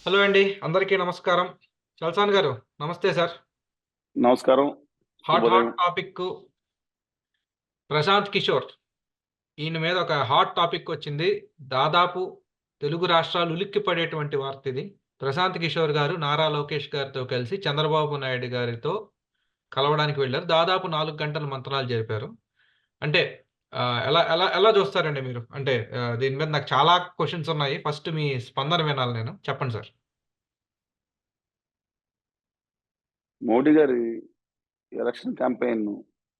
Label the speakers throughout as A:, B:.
A: Hello అండి. అందరికీ నమస్కారం. చల్సాన్ గారు నమస్తే సార్.
B: నమస్కారం.
A: హాట్
B: శుభోదయం.
A: టాపిక్కు ప్రశాంత్ కిషోర్. ఈయన మీద ఒక హాట్ టాపిక్ వచ్చింది. దాదాపు తెలుగు రాష్ట్రాలు ఉలిక్కిపడేటువంటి వార్తిది. ప్రశాంత్ కిషోర్ గారు నారా లోకేష్ గారితో కలిసి చంద్రబాబు నాయుడు గారితో కలవడానికి వెళ్లారు. దాదాపు 4 గంటలు మంత్రాలు జరిపారు. అంటే ఎలా ఎలా ఎలా చూస్తారండి మీరు? అంటే దీని మీద నాకు చాలా క్వెషన్స్ ఉన్నాయి. ఫస్ట్ మీ స్పందన వినాలి నేను. చెప్పండి సార్.
B: మోడీ గారి ఎలక్షన్ క్యాంపెయిన్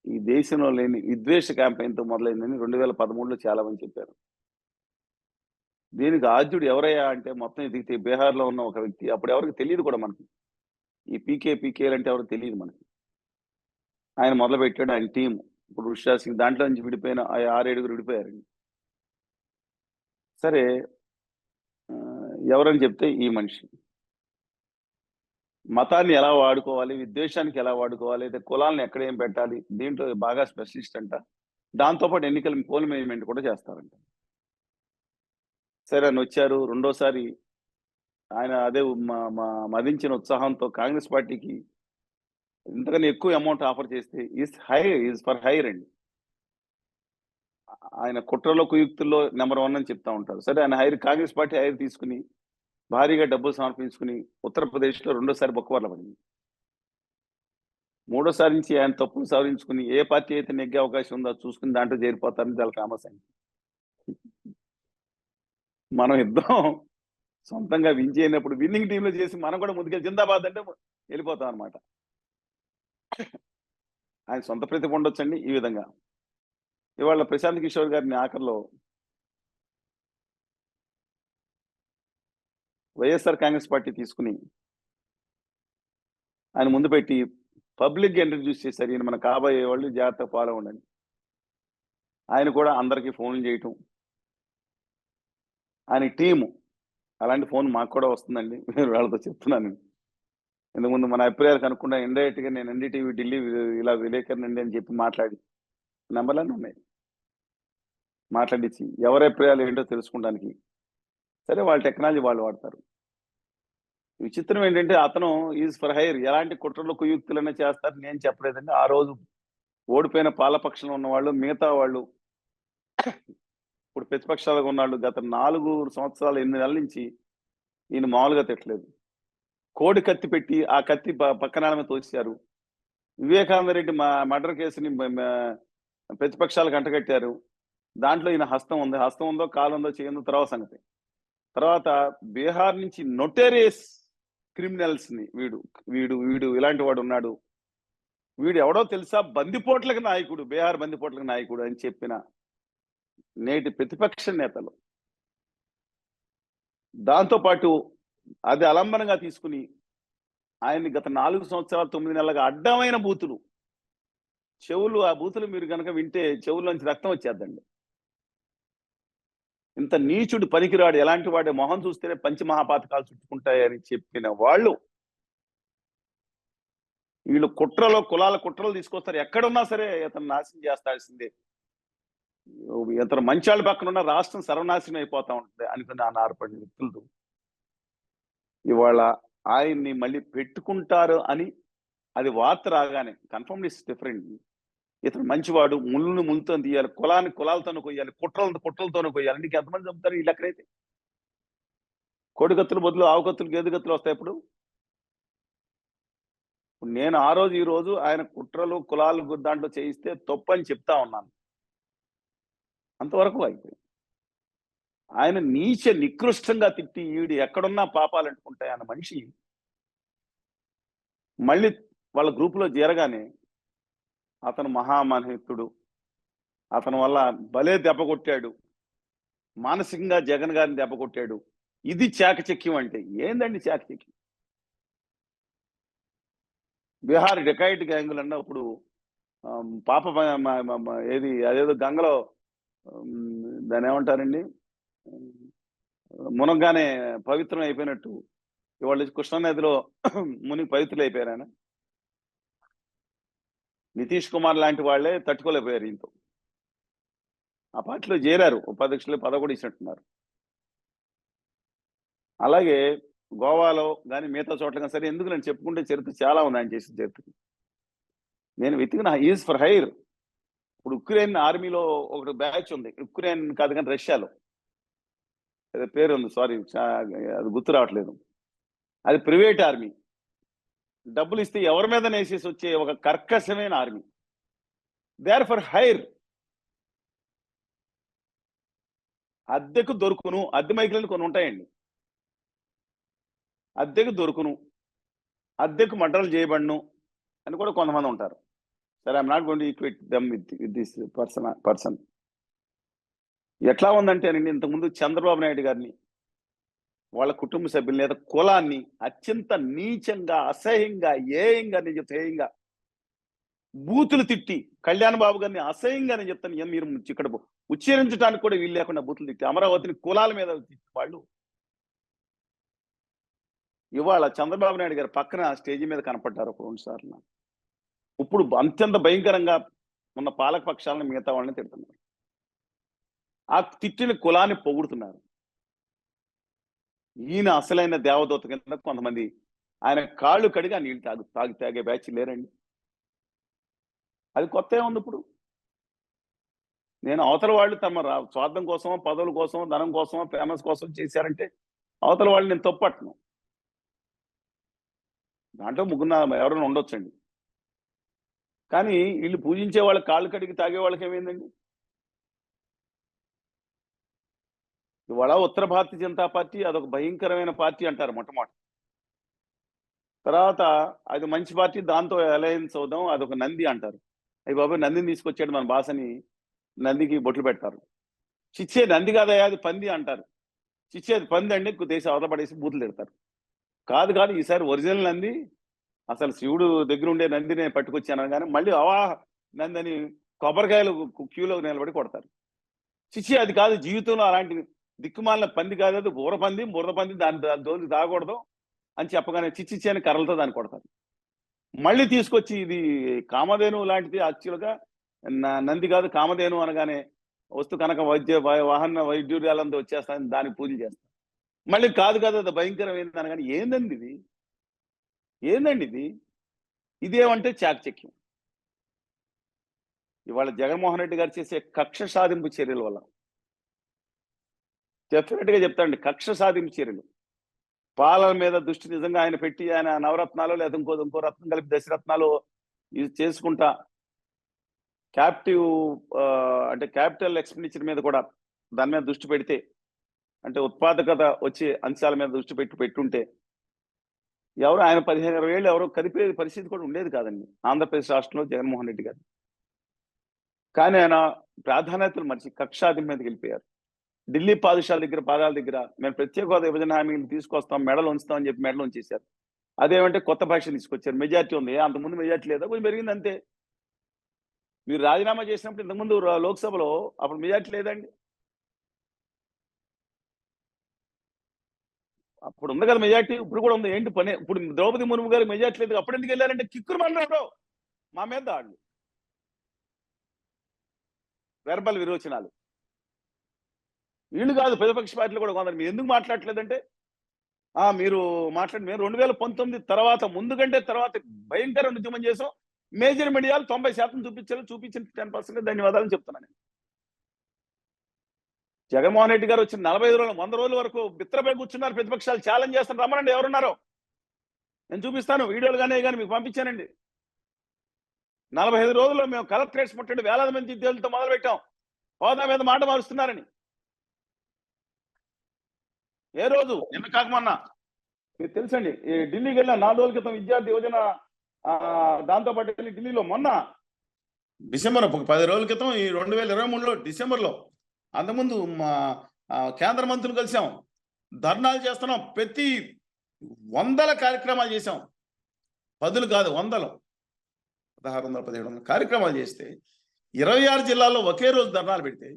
B: ఈ దేశంలో లేని విద్వేష క్యాంపెయిన్‌తో మొదలైందని 2013లో చాలా మంది చెప్పారు. దీనికి ఆద్యుడు ఎవరయ్యా అంటే మొత్తం ఎతికితే బీహార్‌లో ఉన్న ఒక వ్యక్తి. అప్పుడు ఎవరికీ తెలీదు కూడా మనకి. ఈ పీకేలంటే ఎవరో తెలీదు మనకి. ఆయన మొదలుపెట్టాడు ఆయన టీమ్. ఇప్పుడు ఉషా సింగ్ దాంట్లో నుంచి విడిపోయిన 6, 7 విడిపోయారండి. సరే ఎవరని చెప్తే ఈ మనిషి. మతాన్ని ఎలా వాడుకోవాలి, విద్వేషానికి ఎలా వాడుకోవాలి, అయితే కులాలను ఎక్కడ ఏం పెట్టాలి, దీంట్లో బాగా స్పెషలిస్ట్ అంట. దాంతో పాటు ఎన్నికల పోల్ మేనేజ్‌మెంట్ కూడా చేస్తారంట. సరే ఆయనొచ్చారు. రెండోసారి ఆయన అదే మదించిన ఉత్సాహంతో కాంగ్రెస్ పార్టీకి ఇంతకన్నా ఎక్కువ అమౌంట్ ఆఫర్ చేస్తే ఈజ్ ఫర్ హైర్ అండి. ఆయన కుట్రలో, కుయుక్తుల్లో నంబర్ 1 అని చెప్తా ఉంటారు. సరే ఆయన కాంగ్రెస్ పార్టీ హైర్ తీసుకొని భారీగా డబ్బులు సమర్పించుకొని ఉత్తరప్రదేశ్‌లో రెండోసారి బొక్కబర్ల పడింది. మూడోసారి నుంచి ఆయన తప్పులు సవరించుకొని ఏ పార్టీ అయితే నెగ్గే అవకాశం ఉందో అది చూసుకొని దాంట్లో చేరిపోతారని చాలా ఫేమస్ అయింది. మనం ఇద్దరం సొంతంగా విన్ చేయనప్పుడు విన్నింగ్ టీంలో చేసి మనం కూడా ముందుకెళ్ళి జిందాబాద్ అంటే వెళ్ళిపోతాం అనమాట. ఆయన సొంత ప్రతిభ ఉండొచ్చండి ఈ విధంగా. ఇవాళ ప్రశాంత్ కిషోర్ గారిని ఆఖరిలో వైఎస్ఆర్ కాంగ్రెస్ పార్టీ తీసుకుని ఆయన ముందు పెట్టి పబ్లిక్‌గా ఇంట్రడ్యూస్ చేశారు. ఈయన మన కాబోయే వాళ్ళు జాగ్రత్తగా ఫాలో అవ్వండి. ఆయన కూడా అందరికీ ఫోన్లు చేయటం. ఆయన టీము అలాంటి ఫోన్ మాకు కూడా వస్తుందండి. వాళ్ళతో చెప్తున్నాను. ఇంతకుముందు మన అభిప్రాయాలు కనుక్కుండా ఇండైరెక్ట్‌గా నేను ఎన్‌డీటీవీ ఢిల్లీ ఇలా విలేకరినండి అని చెప్పి మాట్లాడి నంబర్‌లన్నీ ఉన్నాయి. మాట్లాడించి ఎవరి అభిప్రాయాలు ఏంటో తెలుసుకోవడానికి. సరే వాళ్ళ టెక్నాలజీ వాళ్ళు వాడతారు. విచిత్రం ఏంటంటే అతను ఈజ్ ఫర్ హైర్ ఎలాంటి కుట్రలు కుయుక్తులనే చేస్తారు నేను చెప్పలేదండి. ఆ రోజు ఓడిపోయిన పాలపక్షంలో ఉన్నవాళ్ళు మిగతా వాళ్ళు ఇప్పుడు ప్రతిపక్షాలుగా ఉన్నాళ్ళు గత 4 సంవత్సరాలు 8 నెలల నుంచి ఈయన మామూలుగా తిట్టలేదు. కోడి కత్తి పెట్టి ఆ కత్తి పక్కన మీద తోసేశారు. వివేకానంద రెడ్డి మర్డర్ కేసుని ప్రతిపక్షాలకు అంటగట్టారు. దాంట్లో ఈయన హస్తం ఉంది. హస్తం ఉందో, కాలుందో, చేయందో తర్వాత సంగతి. తర్వాత బీహార్ నుంచి నొటేరియస్ క్రిమినల్స్‌ని వీడు ఇలాంటి వాడు ఉన్నాడు. వీడు ఎవడో తెలుసా బందిపోట్లకు నాయకుడు, బీహార్ బందిపోట్లకు నాయకుడు అని చెప్పిన నేటి ప్రతిపక్ష నేతలు. దాంతో పాటు అది అలంబనంగా తీసుకుని ఆయన్ని గత 4 సంవత్సరాలు 9 నెలలుగా అడ్డమైన బూతులు. ఆ బూతులు మీరు గనక వింటే చెవుల్లోంచి రక్తం వచ్చేద్దండి. ఇంత నీచుడు పనికిరాడు ఎలాంటి వాడే మొహం చూస్తేనే పంచమహాపాతకాలు చుట్టుకుంటాయని చెప్పిన వాళ్ళు వీళ్ళు కులాల కుట్రలు తీసుకొస్తారు. ఎక్కడున్నా సరే ఇతను నాశనం చేస్తాల్సిందే. ఇతను మంచాళ్ళ పక్కన ఉన్న రాష్ట్రం సర్వనాశనం అయిపోతా ఉంటుంది అనుకుని ఆధారపడిన వ్యక్తులు ఇవాళ ఆయన్ని మళ్ళీ పెట్టుకుంటారు అని అది వార్త రాగానే కన్ఫర్మ్ ఇస్ డిఫరెంట్. ఇతను మంచివాడు, ముళ్ళును ముళ్ళుతో తీయాలి, కులాలతోనే కొయ్యాలి, కుట్రలతోనే కొయ్యాలి. నీకు ఎంతమంది చెప్తారు వీళ్ళు ఎక్కడైతే కోడికత్తుల బదులు ఆవుకత్తులు గేదె కత్తులు వస్తాయి. ఇప్పుడు నేను ఆ రోజు ఈ రోజు ఆయన కుట్రలు కులాలు దాంట్లో చేయిస్తే తప్పు అని చెప్తా ఉన్నాను. అంతవరకు అయిపోయింది. ఆయన నికృష్టంగా తిట్టి ఈడు ఎక్కడున్నా పాపాలు అంటుకుంటాయి అన్న మనిషి మళ్ళీ వాళ్ళ గ్రూపులో చేరగానే అతను మహామహితుడు, అతని వల్ల భలే దెబ్బ కొట్టాడు, మానసికంగా జగన్ గారిని దెబ్బ కొట్టాడు. ఇది చాకచక్యం అంటే ఏందండి చాకచక్యం? బీహార్ డెకాయిట్ గ్యాంగులు అన్నప్పుడు పాప ఏది అదేదో గంగలో దాన్ని ఏమంటారండి, మునగ్గానే పవిత్రం అయిపోయినట్టు ఇవాళ కృష్ణానదిలో మునిగి పవిత్రులు అయిపోయారు. ఆయన నితీష్ కుమార్ లాంటి వాళ్ళే తట్టుకోలేకపోయారు ఈయనతో. ఆ పార్టీలో చేరారు, ఉపాధ్యక్షులు పదవి కూడా ఇచ్చినట్టున్నారు. అలాగే గోవాలో కానీ మిగతా చోట్ల కానీ సరే, ఎందుకు నేను చెప్పుకుంటే చరిత్ర చాలా ఉంది ఆయన చేసిన చరిత్ర. నేను వెతికిన ఈజ్ ఫర్ హైర్. ఇప్పుడు ఉక్రెయిన్ ఆర్మీలో ఒకటి బ్యాచ్ ఉంది, ఉక్రెయిన్ కాదు కానీ రష్యాలో అదే పేరు ఉంది, సారీ అది గుర్తు రావట్లేదు. అది ప్రైవేట్ ఆర్మీ, డబ్బులు ఇస్తే ఎవరి మీద వేసేసి వచ్చే ఒక కర్కశమైన army. They are for hire. అద్దెకు దొరుకును, అద్దె మైకులను కొన్ని ఉంటాయండి, అద్దెకు దొరుకును, అద్దెకు మంటలు చేయబడును అని కూడా కొంతమంది ఉంటారు. సరే, I'm not going to equate them with this person. ఎట్లా ఉందంటేనండి, ఇంతకుముందు చంద్రబాబు నాయుడు గారిని, వాళ్ళ కుటుంబ సభ్యులు లేదా కులాన్ని అత్యంత నీచంగా, అసహ్యంగా, ఏయంగా, నేను చెప్తా హేయంగా బూతులు తిట్టి, కళ్యాణ్ బాబు గారిని అసహ్యంగా నేను చెప్తాను, మీరు ఇక్కడ ఉచ్చరించడానికి కూడా వీలు లేకుండా బూతులు తిట్టి అమరావతిని కులాల మీద తిట్టి వాళ్ళు ఇవాళ చంద్రబాబు నాయుడు గారు పక్కన స్టేజీ మీద కనపడ్డారు ఒక 2 సార్లు. ఇప్పుడు అత్యంత భయంకరంగా ఉన్న పాలక పక్షాలను మిగతా వాళ్ళని తిడుతున్నారు. ఆ తిట్టిన కులాన్ని పొగుడుతున్నారు. ఈయన అసలైన దేవదూత కింద కొంతమంది ఆయన కాళ్ళు కడిగి ఆ నీళ్ళు తాగే బ్యాచ్ లేరండి. అది కొత్త ఉంది. ఇప్పుడు నేను అవతల వాళ్ళు తమ స్వార్థం కోసమో, పదవుల కోసమో, ధనం కోసమో, ఫేమస్ కోసం చేశారంటే అవతల వాళ్ళు నేను తప్పట్టను. దాంట్లో ముగ్గురు ఎవరైనా ఉండొచ్చండి. కానీ వీళ్ళు పూజించే వాళ్ళ కాళ్ళు కడిగి తాగే వాళ్ళకి ఏమైందండి? ఇవాళ ఉత్తర భారతీయ జనతా పార్టీ అదొక భయంకరమైన పార్టీ అంటారు మొట్టమొదటి. తర్వాత అది మంచి పార్టీ, దాంతో అలయన్స్ అవుదాం, అదొక నంది అంటారు. అయ్యి బాబాయ్, నందిని తీసుకొచ్చాడు మన భాషని, నందికి బొట్లు పెడతారు. చిచ్చే నంది కాదయా, అది పంది అంటారు. చిచ్చే అది పంది అండి, దేశ అవతల పడేసి బూతులు తిడతారు. కాదు ఈసారి ఒరిజినల్ నంది, అసలు శివుడు దగ్గర ఉండే నందిని పట్టుకొచ్చాను కానీ మళ్ళీ నందని కొబ్బరికాయలు క్యూలో నిలబడి కొడతారు. చిచ్చి అది కాదు, జీవితంలో అలాంటి దిక్కుమాలిన పంది కాదు, అది బుర్ర పంది, బురద పంది, దాని దోలి దాగకూడదు అని చెప్పగానే చిచ్చిచ్చి అని కర్రలతో దాన్ని కొడతారు. మళ్ళీ తీసుకొచ్చి ఇది కామధేను లాంటిది, యాక్చువల్గా నంది కాదు కామధేను అనగానే వస్తు కనుక వాహన వైద్యుర్యాలంతా వచ్చేస్తాయని దానికి పూజలు చేస్తారు. మళ్ళీ కాదు అది భయంకరమైంది అనగానే ఏందండి ఇది? ఇదేమంటే చాకచక్యం. ఇవాళ జగన్మోహన్ రెడ్డి గారు చేసే కక్ష సాధింపు చర్యల వల్ల, డెఫినెట్ గా చెప్తాండి, కక్ష సాధింపు చర్యలు, పాలన మీద దృష్టి నిజంగా ఆయన పెట్టి, ఆయన నవరత్నాలు లేదా ఇంకో రత్నం కలిపి దశరత్నాలు ఇది చేసుకుంటా అంటే క్యాపిటల్ ఎక్స్పెండిచర్ మీద కూడా దాని మీద దృష్టి పెడితే, అంటే ఉత్పాదకత వచ్చే అంశాల మీద దృష్టి పెట్టుంటే ఎవరు ఆయన 15-20 ఏళ్ళు ఎవరో కదిపే పరిస్థితి కూడా ఉండేది కాదండి ఆంధ్రప్రదేశ్ రాష్ట్రంలో జగన్మోహన్ రెడ్డి గారు. కానీ ఆయన ప్రాధాన్యతలు మర్చి కక్షాది మీదకి వెళ్ళిపోయారు. ఢిల్లీ పాదశాల దగ్గర, పాదాల దగ్గర మేము ప్రత్యేక హోదా విభజన హామీని తీసుకొస్తాం, మెడలు ఉంచుతాం అని చెప్పి మెడలు ఉంచేశారు. అదేమంటే కొత్త భాష తీసుకొచ్చారు. మెజార్టీ ఉంది, అంతకుముందు మెజార్టీ లేదా, కొంచెం పెరిగింది అంతే. మీరు రాజీనామా చేసినప్పుడు ఇంతకుముందు లోక్సభలో అప్పుడు మెజార్టీ లేదండి, అప్పుడు ఉంది కదా మెజార్టీ, ఇప్పుడు కూడా ఉంది. ఏంటి పని? ఇప్పుడు ద్రౌపది ముర్ము గారికి మెజార్టీ లేదు, అప్పుడు ఎందుకు వెళ్ళారంటే కిక్కురు మాట్లాడరు మా మీద దాడులు, వెర్బల్ విరోచనాలు. వీళ్ళు కాదు, ప్రతిపక్ష పార్టీలు కూడా కొందరు మీరు ఎందుకు మాట్లాడలేదంటే మీరు మేము 2019 తర్వాత ముందు కంటే తర్వాత భయంకర ఉద్యమం చేసాం, మేజర్ మీడియాలు 90% చూపించిన 10% ధన్యవాదాలు చెప్తున్నాను. జగన్మోహన్ రెడ్డి గారు వచ్చిన 45 రోజులు 100 రోజుల వరకు బిత్రపై కూర్చున్నారు, ప్రతిపక్షాలు ఛాలెంజ్ చేస్తాను, రమ్మనండి ఎవరున్నారో నేను చూపిస్తాను, వీడియోలు కానీ మీకు పంపించానండి. 45 రోజుల్లో మేము కలెక్టరేట్స్ ముట్టండి, వేలాది మంది విద్యార్థులతో మొదలు పెట్టాం, హోదా మీద మాట మారుస్తున్నారని. ఏ రోజు? నిన్న కాకమన్నా మీకు తెలుసండి, ఢిల్లీకి వెళ్ళిన 4 రోజుల క్రితం విద్యార్థి యువజన దాంతో పాటు వెళ్ళి ఢిల్లీలో మొన్న డిసెంబర్ 10 రోజుల క్రితం ఈ 2023లో డిసెంబర్లో, అంతకుముందు మా కేంద్ర మంత్రులు కలిసాం, ధర్నాలు చేస్తున్నాం, ప్రతి 100 కార్యక్రమాలు చేసాం, 10 కాదు 100, 1600 1700 కార్యక్రమాలు చేస్తే 26 జిల్లాల్లో ఒకే రోజు ధర్నాలు పెడితే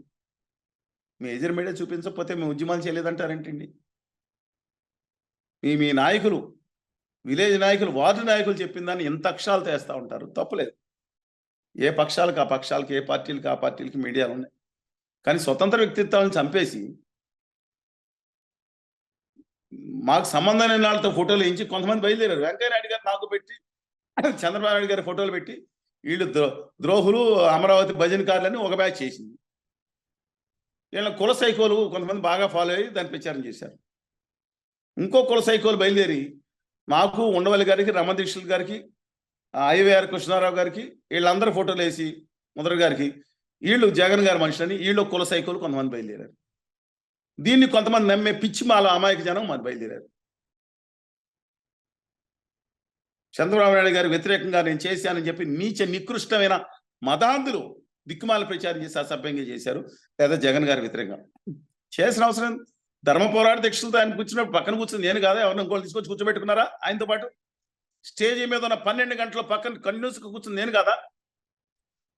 B: మేజర్ మీడియా చూపించకపోతే మేము ఉద్యమాలు చేయలేదంటారేంటండి? మీ నాయకులు, విలేజ్ నాయకులు, వార్డు నాయకులు చెప్పిన దాన్ని ఎంత అక్షరాలు తెస్తూ ఉంటారు, తప్పులేదు. ఏ పక్షాలకు ఆ పక్షాలకి, ఏ పార్టీలకు ఆ పార్టీలకి మీడియాలు ఉన్నాయి. కానీ స్వతంత్ర వ్యక్తిత్వాలను చంపేసి మాకు సంబంధం లేని వాళ్ళతో ఫోటోలు వేయించి కొంతమంది బయలుదేరారు. వెంకయ్య నాయుడు గారు నాకు పెట్టి, చంద్రబాబు నాయుడు గారి ఫోటోలు పెట్టి వీళ్ళు ద్రోహులు అమరావతి భజనకారులని ఒక బ్యాచ్ చేసింది. వీళ్ళ కుల సైకోలు కొంతమంది బాగా ఫాలో అయ్యి దాన్ని ప్రచారం చేశారు. ఇంకో కుల సైకోలు బయలుదేరి మాకు, ఉండవల్లి గారికి, రమణ దీక్షితులు గారికి, ఐవీఆర్ కృష్ణారావు గారికి వీళ్ళందరూ ఫోటోలు వేసి, ముద్ర గారికి వీళ్ళు జగన్ గారి మనుషులని వీళ్ళు కుల సైకోలు కొంతమంది బయలుదేరారు. దీన్ని కొంతమంది నమ్మే పిచ్చి మాల అమాయక జనం మరి బయలుదేరారు. చంద్రబాబు నాయుడు గారి వ్యతిరేకంగా నేను చేశానని చెప్పి నీచ నికృష్టమైన మతాంధులు దిక్కుమాల ప్రచారం చేసి అసభ్యంగా చేశారు. లేదా జగన్ గారి వ్యతిరేకంగా చేసిన అవసరం, ధర్మ పోరాట దీక్షలతో ఆయన కూర్చున్నప్పుడు పక్కన కూర్చుంది నేను కాదా, ఎవరిని ఇంకోళ్ళు తీసుకొచ్చి కూర్చోబెట్టుకున్నారా ఆయనతో పాటు? స్టేజీ మీద ఉన్న 12 గంటల పక్కన కన్యూస్కి కూర్చుంది నేను కాదా?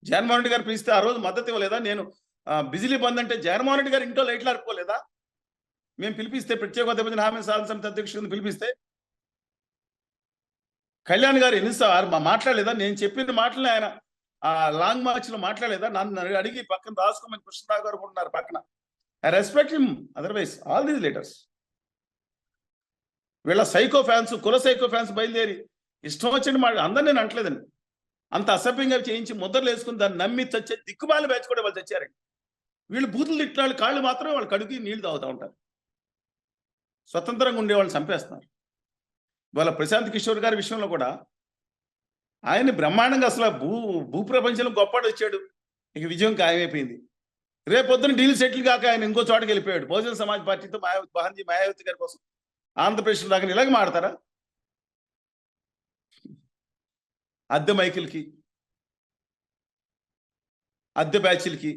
B: జగన్మోహన్ రెడ్డి గారు పిలిస్తే ఆ రోజు మద్దతు ఇవ్వలేదా? నేను బిజిలీ బంద్ అంటే జగన్మోహన్ రెడ్డి గారు ఇంట్లో లైట్లు ఆడుకోలేదా? మేము పిలిపిస్తే, ప్రత్యేక హోదా విభజన హామీ సాధన సమితి అధ్యక్షుడిని పిలిపిస్తే కళ్యాణ్ గారు ఎన్నిసార్లు మాట్లాడలేదా? నేను చెప్పిన మాటలు ఆయన లాంగ్ మార్చ్ లో మాట్లాడలేదా? నన్ను అడిగి పక్కన రాసుకోమని కృష్ణరావు గారు ఉంటున్నారు పక్కన. I respect him, otherwise all these leaders. వీళ్ళ సైకో ఫ్యాన్స్, కుల సైకో ఫ్యాన్స్ బయలుదేరి ఇష్టం వచ్చిన మాట అందరు నేను అంటలేదండి, అంత అసభ్యంగా చేయించి ముద్రలు వేసుకుని దాన్ని నమ్మి చచ్చే దిక్కుమాల బ్యాచ్ కూడా వాళ్ళు చచ్చారండి. వీళ్ళు బూతులు తిట్టాళ్ళు, కాళ్ళు మాత్రమే వాళ్ళు కడుగు నీళ్లు తాగుతూ ఉంటారు. స్వతంత్రంగా ఉండే వాళ్ళని చంపేస్తున్నారు. ఇవాళ ప్రశాంత్ కిషోర్ గారి విషయంలో కూడా ఆయన బ్రహ్మాండంగా అసలు భూప్రపంచంలో గొప్పడు వచ్చాడు, ఇక విజయం ఖాయమైపోయింది. రేపొద్దున డీల్ సెటిల్ కాక ఆయన ఇంకో చోటకి వెళ్ళిపోయాడు. బహుజన సమాజ్ పార్టీతో మాయావతి గారి కోసం ఆంధ్రప్రదేశ్ దాకా ఇలాగ మాడతారా? అద్దె మైకిల్కి, అద్దె బ్యాచ్లకి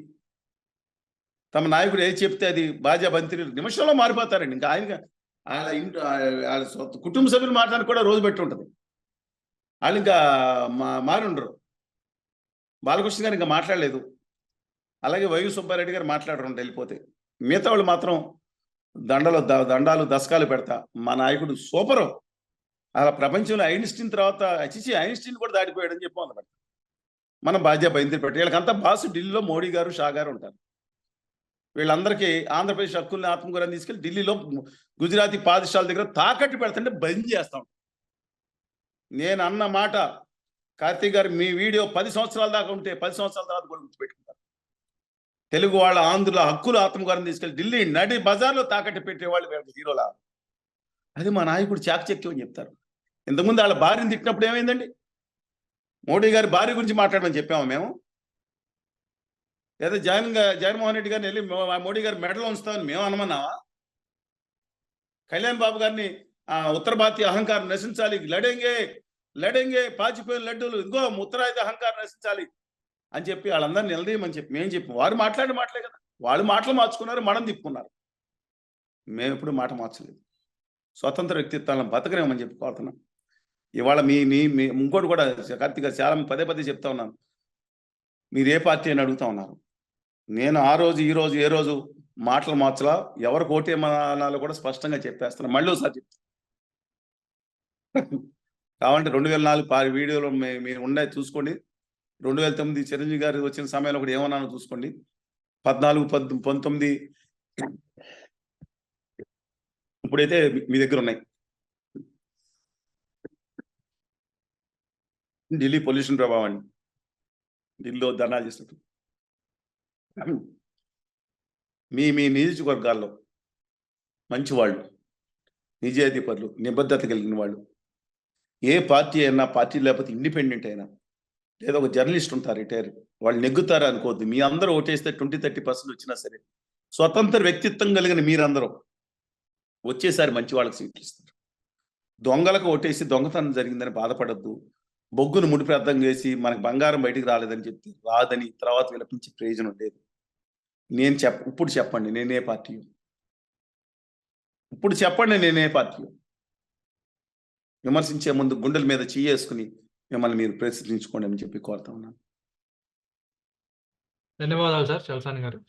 B: తమ నాయకుడు ఏది చెప్తే అది బాజా బంతిని నిమిషంలో మారిపోతారండి. ఇంకా ఆయన వాళ్ళ కుటుంబ సభ్యులు మాట్లాడానికి కూడా రోజు పెట్టి ఉంటుంది. వాళ్ళు ఇంకా మారి ఉండరు. బాలకృష్ణ గారు ఇంకా మాట్లాడలేదు, అలాగే వైవి సుబ్బారెడ్డి గారు మాట్లాడరు వెళ్ళిపోతే. మిగతా వాళ్ళు మాత్రం దండాలు దశకాలు పెడతా మా నాయకుడు సూపరు, అలా ప్రపంచంలో ఐన్స్టీన్ తర్వాత ఐన్స్టీన్ కూడా దాటిపోయాడని చెప్పి మొదలు మనం బాధ్యత బయలుదేరి పెట్టి వీళ్ళకంతా బాసు ఢిల్లీలో మోడీ గారు, షా గారు ఉంటారు. వీళ్ళందరికీ ఆంధ్రప్రదేశ్ హక్కుల్ని ఆత్మగౌరవాన్ని తీసుకెళ్ళి ఢిల్లీలో గుజరాతీ పాదశాల దగ్గర తాకట్టు పెడుతుంటే బంద్ చేస్తాం. నేను అన్న మాట కార్తీక్ గారు, మీ వీడియో 10 సంవత్సరాల దాకా ఉంటే 10 సంవత్సరాల తర్వాత కూడా గుర్తుపెట్టుకుంటారు. తెలుగు వాళ్ళ ఆంధ్రుల హక్కులు ఆత్మగౌరవాన్ని తీసుకెళ్ళి ఢిల్లీ నడి బజార్లో తాకట్టు పెట్టేవాళ్ళు వీళ్ళకి హీరోలా. అది మా నాయకుడు చాకచక్యం అని చెప్తారు. ఇంతకుముందు వాళ్ళ భార్యను తిట్టినప్పుడు ఏమైందండి? మోడీ గారి భార్య గురించి మాట్లాడమని చెప్పాము మేము, లేదా జగన్మోహన్ రెడ్డి గారిని వెళ్ళి మోడీ గారి మెడలో ఉంచుతామని మేము అనమన్నావా? కళ్యాణ్ బాబు గారిని ఉత్తర భారతీయ అహంకారం నశించాలి, లడెంగే పాచిపోయిన లడ్డూలు, ఇంకో ఉత్తరాది అహంకారం నశించాలి అని చెప్పి వాళ్ళందరినీ నిలదీయమని చెప్పి మేము చెప్పాం. వారు మాట్లాడే మాటలే కదా, వాళ్ళు మాటలు మార్చుకున్నారు, మనం తిప్పుకున్నారు. మేము ఎప్పుడు మాట మార్చలేదు. స్వతంత్ర వ్యక్తిత్వాలను బతకనేమని చెప్పి కోరుతున్నాం. ఇవాళ మీ ఇంకోటి కూడా కార్తీక్ గారు చాలా పదే చెప్తా ఉన్నాను, మీరు ఏ పార్టీ అని అడుగుతా ఉన్నారు. నేను ఆ రోజు ఈ రోజు ఏ రోజు మాటలు మార్చలా, ఎవరికి ఓటేమనాలో కూడా స్పష్టంగా చెప్పేస్తాను. మళ్ళీ ఒకసారి చెప్తాను. కావాలంటే 2004 వీడియోలో మీరు ఉండే చూసుకోండి. 2009 చిరంజీవి గారు వచ్చిన సమయంలో కూడా ఏమన్నానో చూసుకోండి. 14, 19 ఇప్పుడైతే మీ దగ్గర ఉన్నాయి. ఢిల్లీ పొల్యూషన్ ప్రభావాన్ని, ఢిల్లీలో ధర్నాలు చేసినట్టు మీ నియోజకవర్గాల్లో మంచివాళ్ళు, నిజాయితీ పరులు, నిబద్ధత కలిగిన వాళ్ళు, ఏ పార్టీ అయినా, పార్టీ లేకపోతే ఇండిపెండెంట్ అయినా, లేదా ఒక జర్నలిస్ట్ ఉంటారు రిటైర్, వాళ్ళు నెగ్గుతారా అనుకోవద్దు. మీ అందరూ ఓటేస్తే 20-30% వచ్చినా సరే, స్వతంత్ర వ్యక్తిత్వం కలిగిన మీరందరూ వచ్చేసారి మంచి వాళ్ళకి సీట్లు ఇస్తారు. దొంగలకు ఓటేసి దొంగతనం జరిగిందని బాధపడద్దు. బొగ్గును ముడిప్రార్థం చేసి మనకు బంగారం బయటికి రాలేదని చెప్తే రాదని తర్వాత విలపించే ప్రయోజనం లేదు. ఇప్పుడు చెప్పండి నేనే పార్టీ, ఇప్పుడు చెప్పండి నేనే పార్టీ. విమర్శించే ముందు గుండెల మీద చేసుకుని మిమ్మల్ని మీరు ప్రశ్నించుకోండి అని చెప్పి కోరుతా ఉన్నాను.
A: ధన్యవాదాలు సార్ చలసాని గారు.